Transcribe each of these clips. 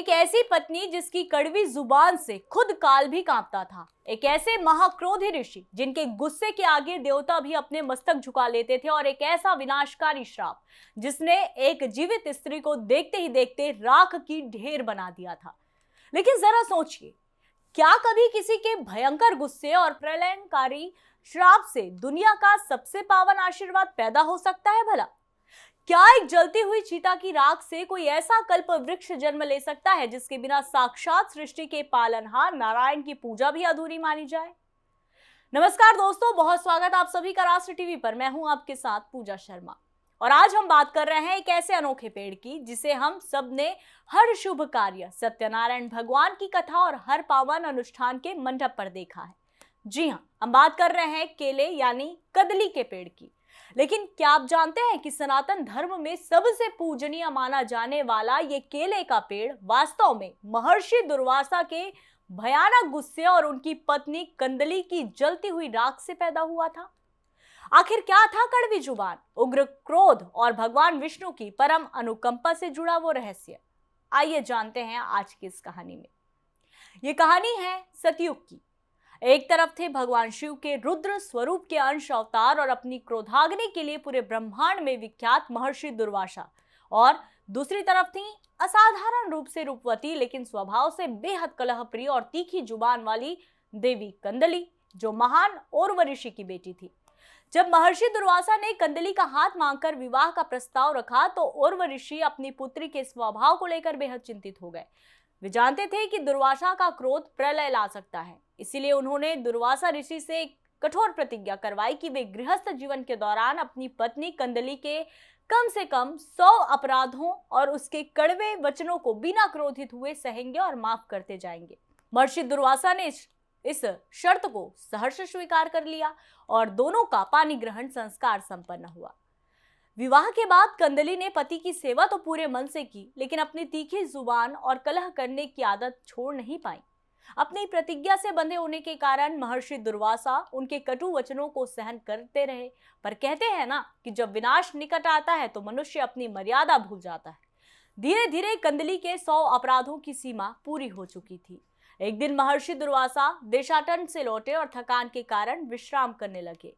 एक ऐसी पत्नी जिसकी कड़वी जुबान से खुद काल भी कांपता था। एक ऐसे महाक्रोधी ऋषि जिनके गुस्से के आगे देवता भी अपने मस्तक झुका लेते थे, और एक ऐसा विनाशकारी श्राप जिसने एक जीवित स्त्री को देखते ही देखते राख की ढेर बना दिया था। लेकिन जरा सोचिए, क्या कभी किसी के भयंकर गुस्से और प्रलयंकारी श्राप से दुनिया का सबसे पावन आशीर्वाद पैदा हो सकता है भला? क्या एक जलती हुई चीता की राख से कोई ऐसा कल्प वृक्ष जन्म ले सकता है जिसके बिना साक्षात सृष्टि के पालनहार नारायण की पूजा भी अधूरी मानी जाए? नमस्कार दोस्तों, बहुत स्वागत आप सभी का राष्ट्र टीवी पर। मैं हूं आपके साथ पूजा शर्मा, और आज हम बात कर रहे हैं एक ऐसे अनोखे पेड़ की जिसे हम सब ने हर शुभ कार्य, सत्यनारायण भगवान की कथा और हर पावन अनुष्ठान के मंडप पर देखा है। जी हाँ, हम बात कर रहे हैं केले यानी कदली के पेड़ की। लेकिन क्या आप जानते हैं कि सनातन धर्म में सबसे पूजनीय माना जाने वाला ये केले का पेड़ वास्तव में महर्षि दुर्वासा के भयानक गुस्से और उनकी पत्नी कंदली की जलती हुई राख से पैदा हुआ था? आखिर क्या था कड़वी जुबान, उग्र क्रोध और भगवान विष्णु की परम अनुकंपा से जुड़ा वो रहस्य? आइए जानते हैं आज की इस कहानी में। ये कहानी है सतयुग की। एक तरफ थे भगवान शिव के रुद्र स्वरूप के अंश अवतार और अपनी क्रोधाग्नि के लिए पूरे ब्रह्मांड में विख्यात महर्षि दुर्वासा, और दूसरी तरफ थी असाधारण रूप से रूपवती लेकिन स्वभाव से बेहद कलहप्रिय और तीखी जुबान वाली देवी कंदली, जो महान ओर्व ऋषि की बेटी थी। जब महर्षि दुर्वासा ने कंदली का हाथ मांगकर विवाह का प्रस्ताव रखा तो ओर्व ऋषि अपनी पुत्री के स्वभाव को लेकर बेहद चिंतित हो गए। वे जानते थे कि दुर्वासा का क्रोध प्रलय ला सकता है, इसीलिए उन्होंने दुर्वासा ऋषि से कठोर प्रतिज्ञा करवाई कि वे गृहस्थ जीवन के दौरान अपनी पत्नी कंदली के कम से कम 100 अपराधों और उसके कड़वे वचनों को बिना क्रोधित हुए सहेंगे और माफ करते जाएंगे। महर्षि दुर्वासा ने इस शर्त को सहर्ष स्वीकार कर लिया और दोनों का पानी ग्रहण संस्कार संपन्न हुआ। विवाह के बाद कंदली ने पति की सेवा तो पूरे मन से की, लेकिन अपनी तीखी जुबान और कलह करने की आदत छोड़ नहीं पाई। अपनी प्रतिज्ञा से बंधे होने के कारण महर्षि दुर्वासा उनके कटु वचनों को सहन करते रहे। पर कहते हैं ना कि जब विनाश निकट आता है तो मनुष्य अपनी मर्यादा भूल जाता है। धीरे धीरे कंदली के 100 अपराधों की सीमा पूरी हो चुकी थी। एक दिन महर्षि दुर्वासा देशाटन से लौटे और थकान के कारण विश्राम करने लगे।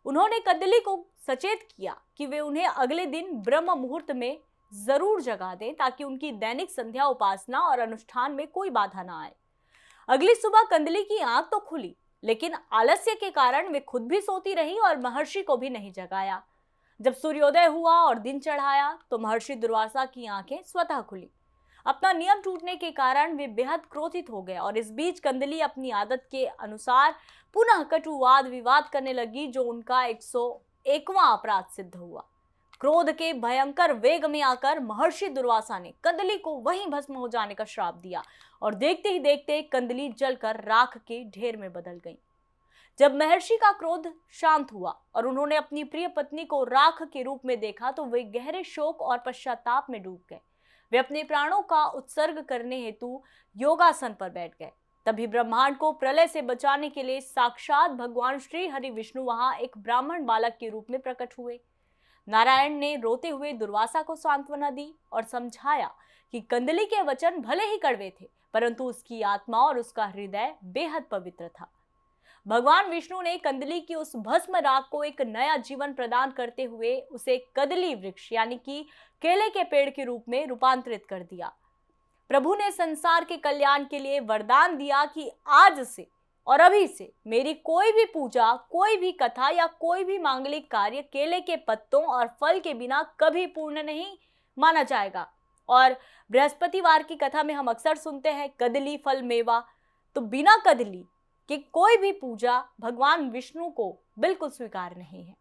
उन्होंने कंदली को सचेत किया कि वे उन्हें अगले दिन ब्रह्म मुहूर्त में जरूर जगा दें, ताकि उनकी दैनिक संध्या उपासना और अनुष्ठान में कोई बाधा ना आए। अगली सुबह कंदली की आंख तो खुली, लेकिन आलस्य के कारण वे खुद भी सोती रही और महर्षि को भी नहीं जगाया। जब सूर्योदय हुआ और दिन चढ़ाया तो महर्षि दुर्वासा की आंखें स्वतः खुली। अपना नियम टूटने के कारण वे बेहद क्रोधित हो गए, और इस बीच कंदली अपनी आदत के अनुसार पुनः कटु वाद विवाद करने लगी, जो उनका 101वां अपराध सिद्ध हुआ। क्रोध के भयंकर वेग में आकर महर्षि दुर्वासा ने कंदली को वहीं भस्म हो जाने का श्राप दिया, और देखते ही देखते कंदली जलकर राख के ढेर में बदल गई। जब महर्षि का क्रोध शांत हुआ और उन्होंने अपनी प्रिय पत्नी को राख के रूप में देखा तो वे गहरे शोक और पश्चाताप में डूब गए। वे अपने प्राणों का उत्सर्ग करने हेतु योगासन पर बैठ गए। तभी ब्रह्मांड को प्रलय से बचाने के लिए साक्षात भगवान श्री हरि विष्णु वहां एक ब्राह्मण बालक के रूप में प्रकट हुए। नारायण ने रोते हुए दुर्वासा को सांत्वना दी और समझाया कि कंदली के वचन भले ही कड़वे थे, परंतु उसकी आत्मा और उसका हृदय बेहद पवित्र था। भगवान विष्णु ने कंदली की उस भस्म राख को एक नया जीवन प्रदान करते हुए उसे कदली वृक्ष यानी कि केले के पेड़ के रूप में रूपांतरित कर दिया। प्रभु ने संसार के कल्याण के लिए वरदान दिया कि आज से और अभी से मेरी कोई भी पूजा, कोई भी कथा या कोई भी मांगलिक कार्य केले के पत्तों और फल के बिना कभी पूर्ण नहीं माना जाएगा। और बृहस्पतिवार की कथा में हम अक्सर सुनते हैं कदली फल मेवा, तो बिना कदली कि कोई भी पूजा भगवान विष्णु को बिल्कुल स्वीकार नहीं है।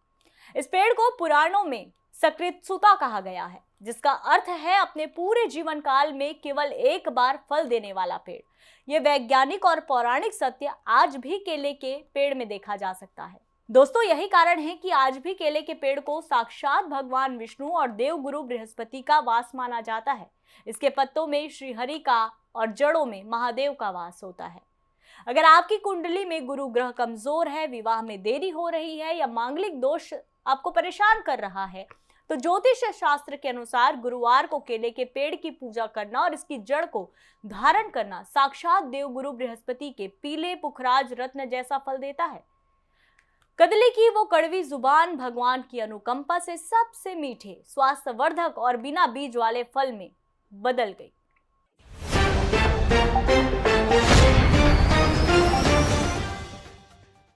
इस पेड़ को पुराणों में सकृत्सुता कहा गया है, जिसका अर्थ है अपने पूरे जीवन काल में केवल एक बार फल देने वाला पेड़। यह वैज्ञानिक और पौराणिक सत्य आज भी केले के पेड़ में देखा जा सकता है। दोस्तों, यही कारण है कि आज भी केले के पेड़ को साक्षात भगवान विष्णु और देवगुरु बृहस्पति का वास माना जाता है। इसके पत्तों में श्री हरि का और जड़ों में महादेव का वास होता है। अगर आपकी कुंडली में गुरु ग्रह कमजोर है, विवाह में देरी हो रही है या मांगलिक दोष आपको परेशान कर रहा है, तो ज्योतिष शास्त्र के अनुसार गुरुवार को केले के पेड़ की पूजा करना और इसकी जड़ को धारण करना साक्षात देवगुरु बृहस्पति के पीले पुखराज रत्न जैसा फल देता है। कदली की वो कड़वी जुबान भगवान की अनुकंपा से सबसे मीठे, स्वास्थ्यवर्धक और बिना बीज वाले फल में बदल गई।